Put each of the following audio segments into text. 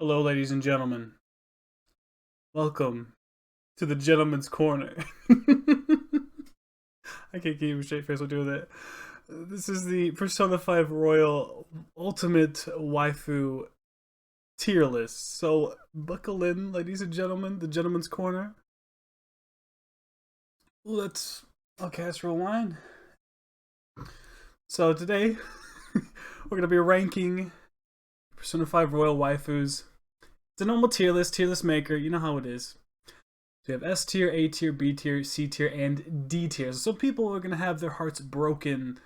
Hello, ladies and gentlemen. Welcome to the Gentleman's Corner. I can't keep a straight face while doing that. This is the Persona 5 Royal Ultimate Waifu Tier List. So, buckle in, ladies and gentlemen, the Gentleman's Corner. Let's rewind. So, today, we're going to be ranking Persona 5 Royal Waifus. It's a normal tier list maker, you know how it is. So you have S tier, A tier, B tier, C tier, and D tier. So people are gonna have their hearts broken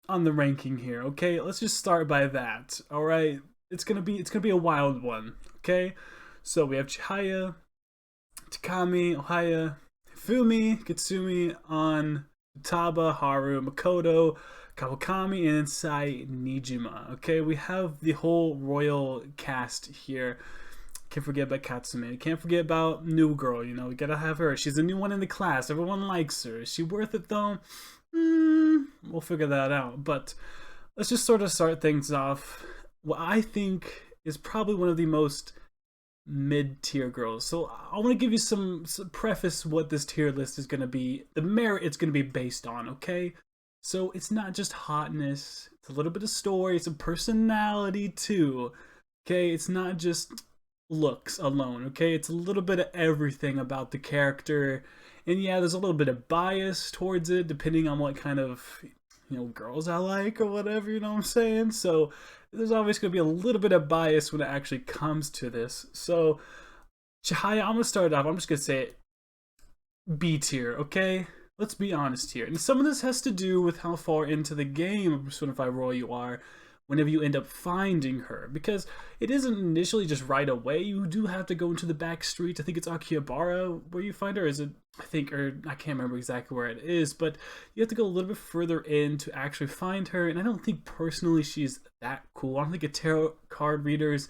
on the ranking here. Okay, let's just start by that. All right, it's gonna be a wild one. Okay, so we have Chihaya, Takami, Ohaya, Fumi, Katsumi, An, Taba, Haru, Makoto, Kawakami, and Sai Nijima. Okay, we have the whole royal cast here. Can't forget about Katsumi. Can't forget about New Girl. You know, we gotta have her. She's the new one in the class. Everyone likes her. Is she worth it though? We'll figure that out. But let's just sort of start things off. What I think is probably one of the most mid-tier girls. So I want to give you some preface what this tier list is going to be, the merit it's going to be based on, okay? So it's not just hotness, it's a little bit of story, some personality too, okay? It's not just looks alone, okay? It's a little bit of everything about the character, and yeah, there's a little bit of bias towards it, depending on what kind of, girls I like or whatever, you know what I'm saying? So there's always going to be a little bit of bias when it actually comes to this. So Chihaya, I'm going to start off, I'm just going to say it, B tier, okay? Let's be honest here. And some of this has to do with how far into the game of Persona 5 Royal you are whenever you end up finding her, because it isn't initially just right away. You do have to go into the back street. I think it's Akihabara where you find her. Is it? I can't remember exactly where it is, but you have to go a little bit further in to actually find her. And I don't think personally she's that cool. I don't think a tarot card reader is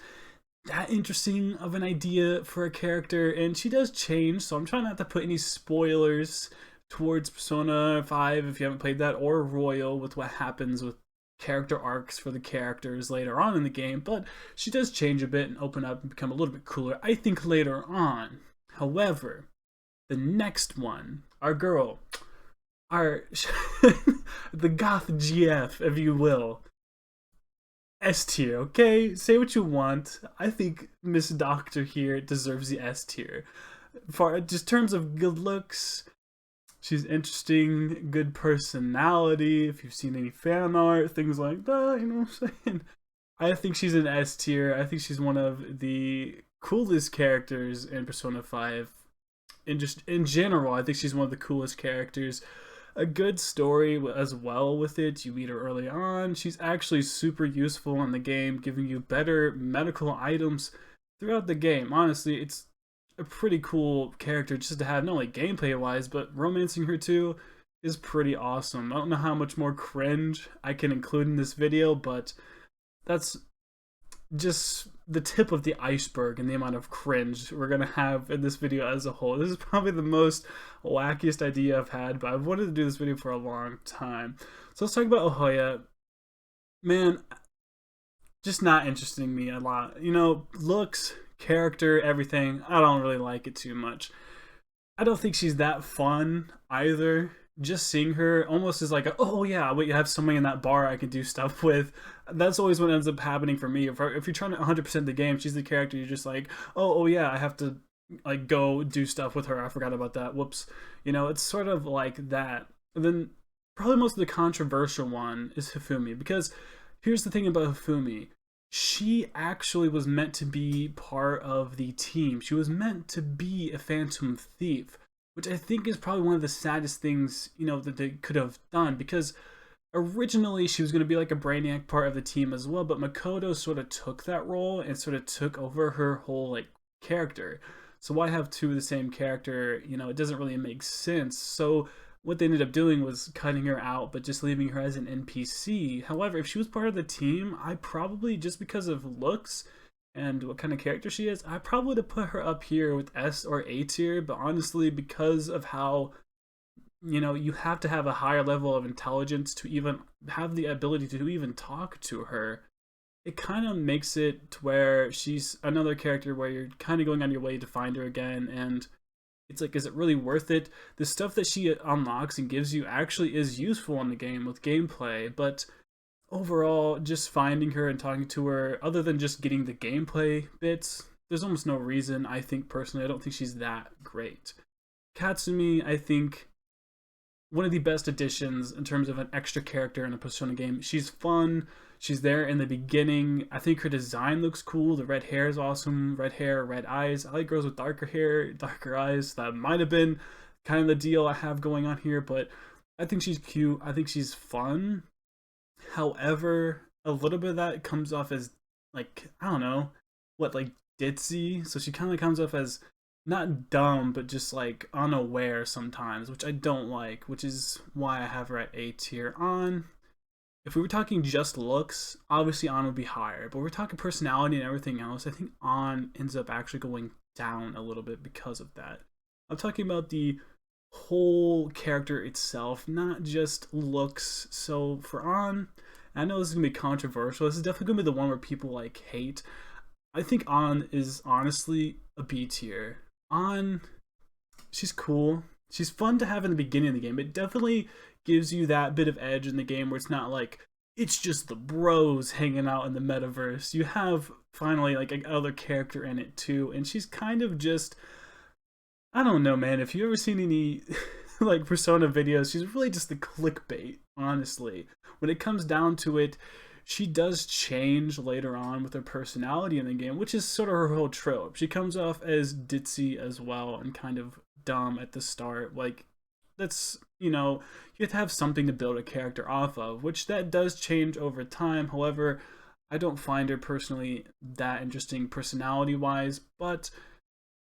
that interesting of an idea for a character, and she does change. So I'm trying not to put any spoilers towards Persona 5 if you haven't played that, or Royal, with what happens with character arcs for the characters later on in the game, but she does change a bit and open up and become a little bit cooler, I think, later on. However, the next one, our girl, our the goth GF, if you will, S tier, okay? Say what you want. I think Miss Doctor here deserves the S tier. For just terms of good looks, she's interesting, good personality. If you've seen any fan art, things like that, you know what I'm saying? I think she's an S tier. I think she's one of the coolest characters in Persona 5. In general, I think she's one of the coolest characters. A good story as well with it. You meet her early on. She's actually super useful in the game, giving you better medical items throughout the game. Honestly, it's a pretty cool character just to have, not only gameplay wise, but romancing her too is pretty awesome. I don't know how much more cringe I can include in this video, but that's just the tip of the iceberg and the amount of cringe we're gonna have in this video as a whole. This is probably the most wackiest idea I've had, but I've wanted to do this video for a long time. So let's talk about Ohaya. Man, just not interesting me a lot. Looks, character, everything, I don't really like it too much. I don't think she's that fun either. Just seeing her almost is like, oh yeah, wait, you have somebody in that bar I can do stuff with. That's always what ends up happening for me. If you're trying to 100% the game, she's the character, you're just like, oh yeah, I have to like go do stuff with her. I forgot about that. Whoops. It's sort of like that. And then probably most of the controversial one is Hifumi, because here's the thing about Hifumi. She actually was meant to be part of the team. She was meant to be a phantom thief, which I think is probably one of the saddest things, that they could have done, because originally she was going to be like a Brainiac part of the team as well, but Makoto sort of took that role and sort of took over her whole like character. So why have two of the same character? It doesn't really make sense. So what they ended up doing was cutting her out, but just leaving her as an NPC. However, if she was part of the team, I probably, just because of looks and what kind of character she is, I probably would have put her up here with S or A tier. But honestly, because of how, you have to have a higher level of intelligence to even have the ability to even talk to her, it kind of makes it to where she's another character where you're kind of going on your way to find her again, and it's like, is it really worth it? The stuff that she unlocks and gives you actually is useful in the game with gameplay, but overall, just finding her and talking to her, other than just getting the gameplay bits, there's almost no reason. I think personally, I don't think she's that great. Katsumi, I think, one of the best additions in terms of an extra character in a Persona game. She's fun. She's there in the beginning. I think her design looks cool. The red hair is awesome. Red hair, red eyes. I like girls with darker hair, darker eyes. That might have been kind of the deal I have going on here, but I think she's cute. I think she's fun. However, a little bit of that comes off as, like, I don't know, what, like, ditzy. So she kind of comes off as not dumb, but just like unaware sometimes, which I don't like, which is why I have her at A tier. On, if we were talking just looks, obviously On would be higher, but we're talking personality and everything else, I think On ends up actually going down a little bit because of that. I'm talking about the whole character itself, not just looks. So for On, I know this is gonna be controversial, this is definitely gonna be the one where people like hate. I think On is honestly a B tier. On, she's cool. She's fun to have in the beginning of the game. It definitely gives you that bit of edge in the game where it's not like it's just the bros hanging out in the metaverse. You have finally like another character in it too, and she's kind of just, I don't know, man. If you ever seen any like Persona videos, she's really just the clickbait, honestly. When it comes down to it, she does change later on with her personality in the game, which is sort of her whole trope. She comes off as ditzy as well and kind of dumb at the start. Like, that's, you know, you have to have something to build a character off of, which that does change over time. However, I don't find her personally that interesting personality-wise, but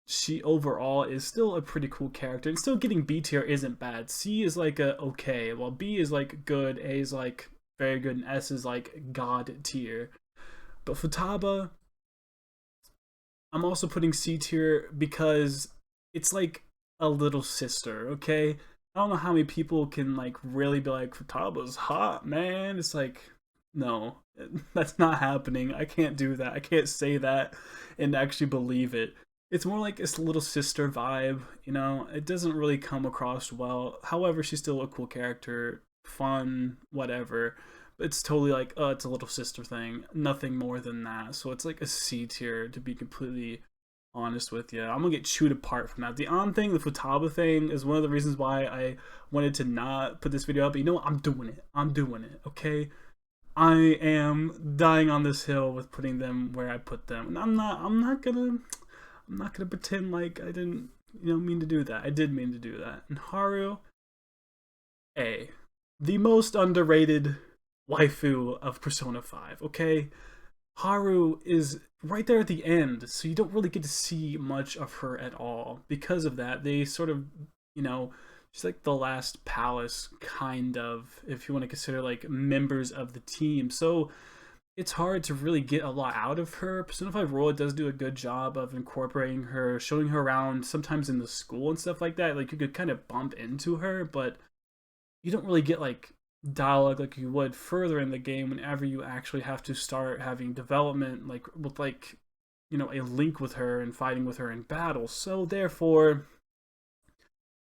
she overall is still a pretty cool character. And still getting B tier isn't bad. C is like a okay, while B is like good, A is like very good, and S is like god tier. But Futaba, I'm also putting C tier because it's like a little sister, okay? I don't know how many people can like really be like, Futaba's hot, man. It's like, no, that's not happening. I can't do that. I can't say that and actually believe it. It's more like this little sister vibe, you know? It doesn't really come across well. However, she's still a cool character, fun, whatever. It's totally like, oh, it's a little sister thing. Nothing more than that. So it's like a C tier, to be completely honest with you. I'm gonna get chewed apart from that. The On thing, the Futaba thing, is one of the reasons why I wanted to not put this video up. But you know what? I'm doing it. I'm doing it, okay? I am dying on this hill with putting them where I put them. And I'm not gonna pretend like I didn't, mean to do that. I did mean to do that. And Haru, A. The most underrated waifu of Persona 5, okay? Haru is right there at the end, so you don't really get to see much of her at all. Because of that, they sort of, she's like the last palace, kind of, if you want to consider like members of the team. So it's hard to really get a lot out of her. Persona 5 Royal does do a good job of incorporating her, showing her around, sometimes in the school and stuff like that. Like, you could kind of bump into her, but you don't really get like dialogue like you would further in the game whenever you actually have to start having development like with like a link with her and fighting with her in battle. So therefore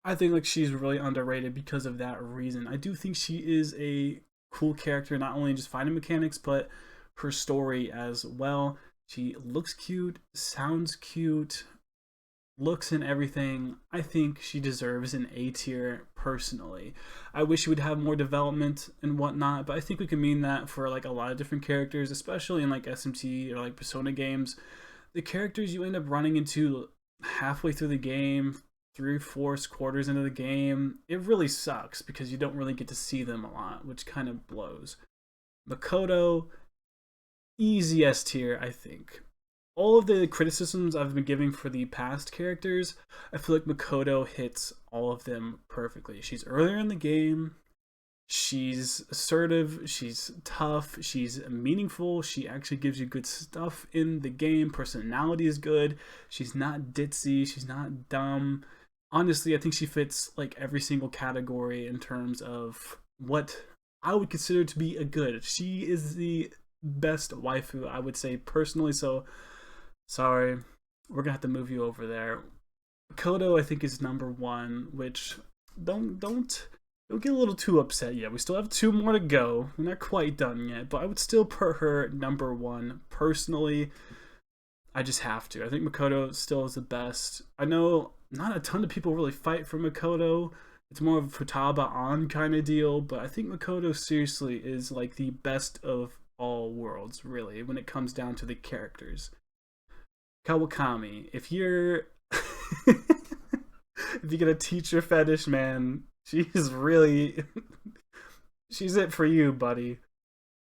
I think like she's really underrated because of that reason. I do think she is a cool character, not only in just fighting mechanics but her story as well. She looks cute, sounds cute, looks and everything. I think she deserves an A tier personally. I wish she would have more development and whatnot, but I think we can mean that for like a lot of different characters, especially in like SMT or like Persona games. The characters you end up running into halfway through the game, 3/4 quarters into the game, it really sucks because you don't really get to see them a lot, which kind of blows. Makoto, easy S tier, I think. All of the criticisms I've been giving for the past characters, I feel like Makoto hits all of them perfectly. She's earlier in the game, she's assertive, she's tough, she's meaningful, she actually gives you good stuff in the game, personality is good, she's not ditzy, she's not dumb. Honestly, I think she fits like every single category in terms of what I would consider to be a good. She is the best waifu, I would say personally. So sorry, we're gonna have to move you over there. Kodo, I think, is number one, which don't get a little too upset yet. We still have 2 more to go. We're not quite done yet, but I would still put her number one personally. I just have to. I think Makoto still is the best. I know not a ton of people really fight for Makoto. It's more of a Futaba on kind of deal, but I think Makoto seriously is like the best of all worlds, really, when it comes down to the characters. Kawakami, if you're if you get a teacher fetish, man, she's really she's it for you, buddy.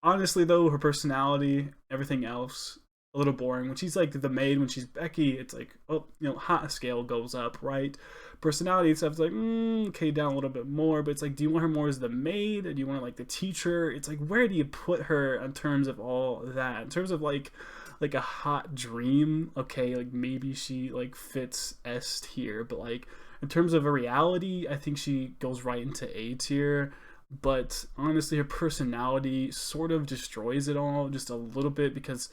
Honestly though, her personality, everything else, a little boring. When she's like the maid, when she's Becky, it's like, oh, hot scale goes up, right? Personality and stuff is like, okay, down a little bit more, but it's like, do you want her more as the maid? Or do you want her like the teacher? It's like, where do you put her in terms of all that? In terms of like a hot dream, okay, like maybe she like fits S tier, but like in terms of a reality, I think she goes right into A tier. But honestly, her personality sort of destroys it all just a little bit, because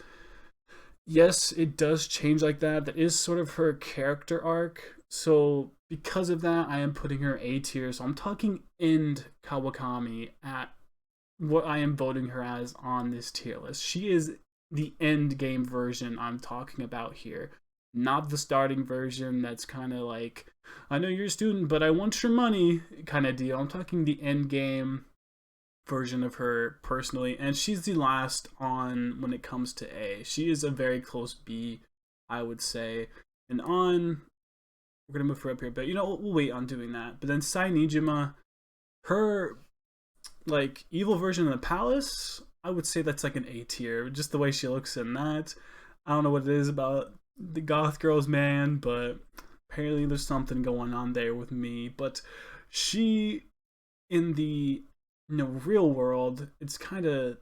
yes, it does change like that. That is sort of her character arc. So because of that, I am putting her A tier. So I'm talking end Kawakami at what I am voting her as on this tier list. She is the end game version I'm talking about here, not the starting version that's kind of like, I know you're a student, but I want your money kind of deal. I'm talking the end game version of her personally, and she's the last on when it comes to A. She is a very close B, I would say. And on, we're gonna move her up here, but we'll wait on doing that. But then Sai Nijima, her like evil version of the palace, I would say that's like an A tier, just the way she looks in that. I don't know what it is about the goth girls, man, but apparently there's something going on there with me. But she, in the real world, it's kind of,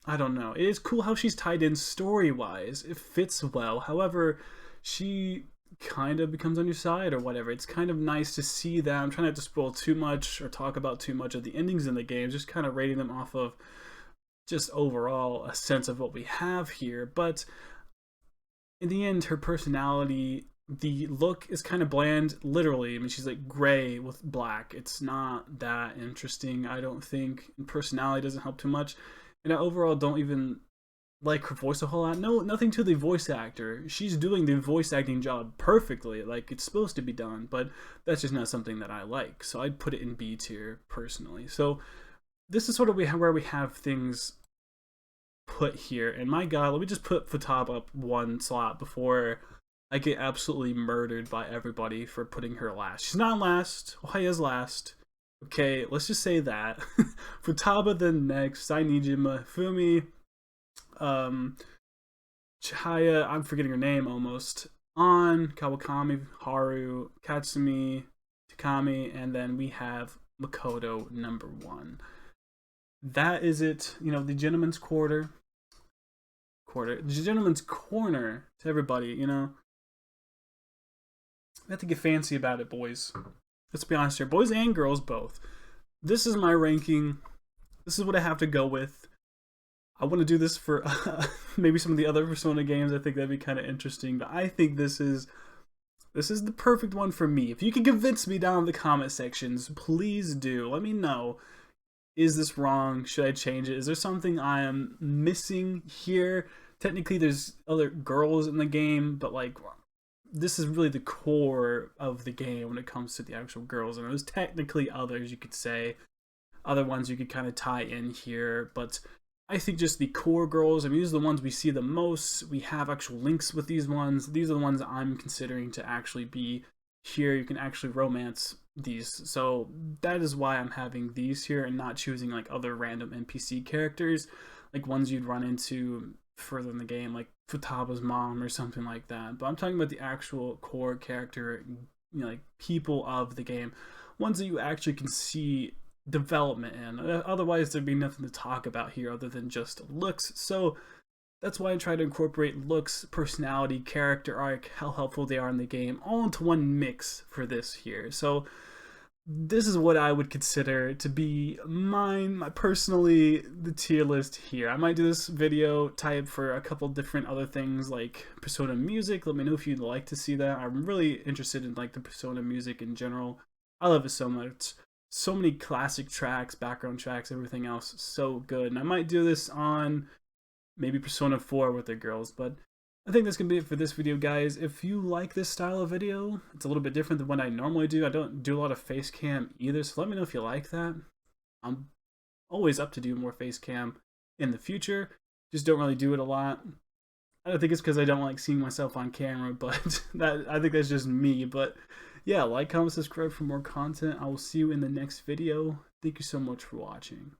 I don't know. It is cool how she's tied in story-wise. It fits well. However, she kind of becomes on your side or whatever. It's kind of nice to see that. I'm trying not to spoil too much or talk about too much of the endings in the game, just kind of rating them off of just overall a sense of what we have here. But in the end, her personality, the look is kind of bland, literally. I mean, she's like gray with black. It's not that interesting, I don't think. And personality doesn't help too much. And I overall don't even like her voice a whole lot. No, nothing to the voice actor. She's doing the voice acting job perfectly, like it's supposed to be done, but that's just not something that I like. So I'd put it in B tier personally. So this is sort of where we have things put here. And my god, let me just put Futaba up one slot before I get absolutely murdered by everybody for putting her last. She's not last. Chihiya's last. Okay, let's just say that. Futaba then next. Sai Nijima, Fumi, Chihaya, I'm forgetting her name almost. On, Kawakami, Haru, Katsumi, Takami, and then we have Makoto number one. That is it. The gentleman's quarter. The gentleman's corner to everybody, We have to get fancy about it, boys. Let's be honest here. Boys and girls, both. This is my ranking. This is what I have to go with. I want to do this for maybe some of the other Persona games. I think that'd be kind of interesting. But I think this is the perfect one for me. If you can convince me down in the comment sections, please do. Let me know. Is this wrong? Should I change it? Is there something I am missing here? Technically, there's other girls in the game, but like, this is really the core of the game when it comes to the actual girls. And there's technically others, you could say. Other ones you could kind of tie in here, but I think just the core girls, I mean, these are the ones we see the most. We have actual links with these ones. These are the ones I'm considering to actually be here. You can actually romance these. So that is why I'm having these here and not choosing like other random NPC characters, like ones you'd run into further in the game, like Futaba's mom or something like that. But I'm talking about the actual core character, like people of the game, ones that you actually can see development in. Otherwise there'd be nothing to talk about here other than just looks. So that's why I try to incorporate looks, personality, character arc, how helpful they are in the game, all into one mix for this here. So this is what I would consider to be personally, the tier list here. I might do this video type for a couple different other things like Persona music. Let me know if you'd like to see that. I'm really interested in like the Persona music in general. I love it so much. So many classic tracks, background tracks, everything else, so good. And I might do this on maybe Persona 4 with the girls, but I think that's going to be it for this video, guys. If you like this style of video, it's a little bit different than what I normally do. I don't do a lot of face cam either, so let me know if you like that. I'm always up to do more face cam in the future, just don't really do it a lot. I don't think it's because I don't like seeing myself on camera, but I think that's just me. But yeah, like, comment, subscribe for more content. I will see you in the next video. Thank you so much for watching.